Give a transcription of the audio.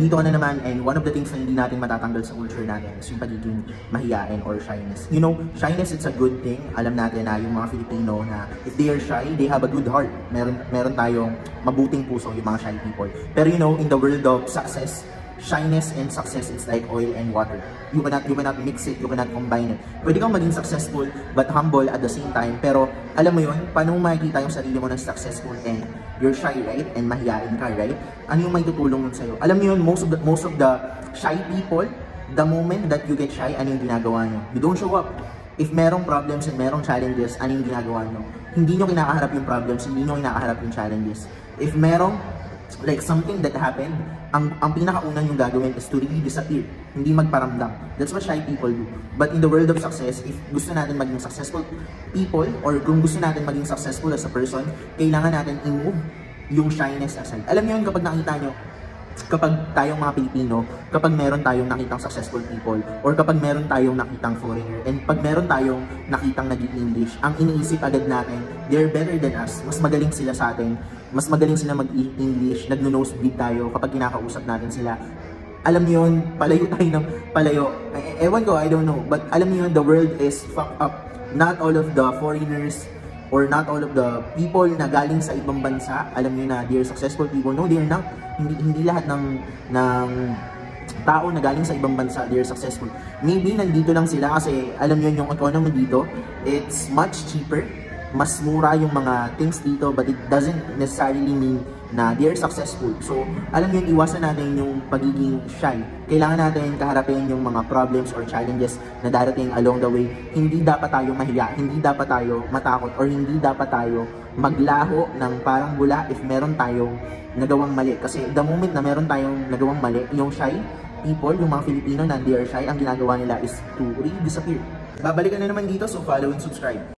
nandito ka na naman, and one of the things na hindi natin matatanggal sa culture natin is yung pagiging mahiyain or shyness. You know, shyness, it's a good thing. Alam natin na yung mga Filipino na if they are shy, they have a good heart. Meron tayong mabuting puso yung mga shy people. Pero you know, in the world of success, shyness and success, it's like oil and water. You cannot mix it, you cannot combine it. Pwede kang maging successful but humble at the same time. Pero alam mo yun, paano mo makikita yung sarili mo ng successful and you're shy, right? And mahiyain ka, right? Ano yung may tutulong nun sa'yo? Alam mo yun, most of the shy people, the moment that you get shy, ano yung ginagawa nyo? You don't show up. If merong problems and merong challenges, ano yung ginagawa nyo? Hindi nyo kinakaharap yung problems, hindi nyo kinakaharap yung challenges. If merong like something that happened, ang pinakauna yung gagawin is to really disappear, hindi magparamdam. That's what shy people do. But in the world of success, if gusto natin maging successful people, or kung gusto natin maging successful as a person, kailangan natin i-move yung shyness aside. Alam niyo yun, kapag nakita nyo, kapag tayong mga Pilipino, kapag meron tayong nakitang successful people, or kapag meron tayong nakitang foreigner, and pag meron tayong nakitang nag-English, ang iniisip agad natin, they're better than us, mas magaling sila sa atin, mas magaling sila mag-English, nagno-nosebleed tayo kapag kinakausap natin sila. Alam niyo yun, palayo tayo ng palayo. Ewan ko, I don't know, but alam niyo yun, the world is fucked up. Not all of the foreigners or not all of the people na galing sa ibang bansa, alam niyo na they're successful people. No, they're not. Hindi lahat ng tao na galing sa ibang bansa, they're successful. Maybe nandito lang sila kasi alam niyo yung economy dito, it's much cheaper. Mas mura yung mga things dito, but it doesn't necessarily mean na they're successful. So, alam yun, iwasan natin yung pagiging shy. Kailangan natin kaharapin yung mga problems or challenges na darating along the way. Hindi dapat tayo mahiya, hindi dapat tayo matakot, or hindi dapat tayo maglaho ng parang bula if meron tayong nagawang mali. Kasi the moment na meron tayong nagawang mali, yung shy people, yung mga Filipino na they are shy, ang ginagawa nila is to really disappear. Babalikan na naman dito, so follow and subscribe.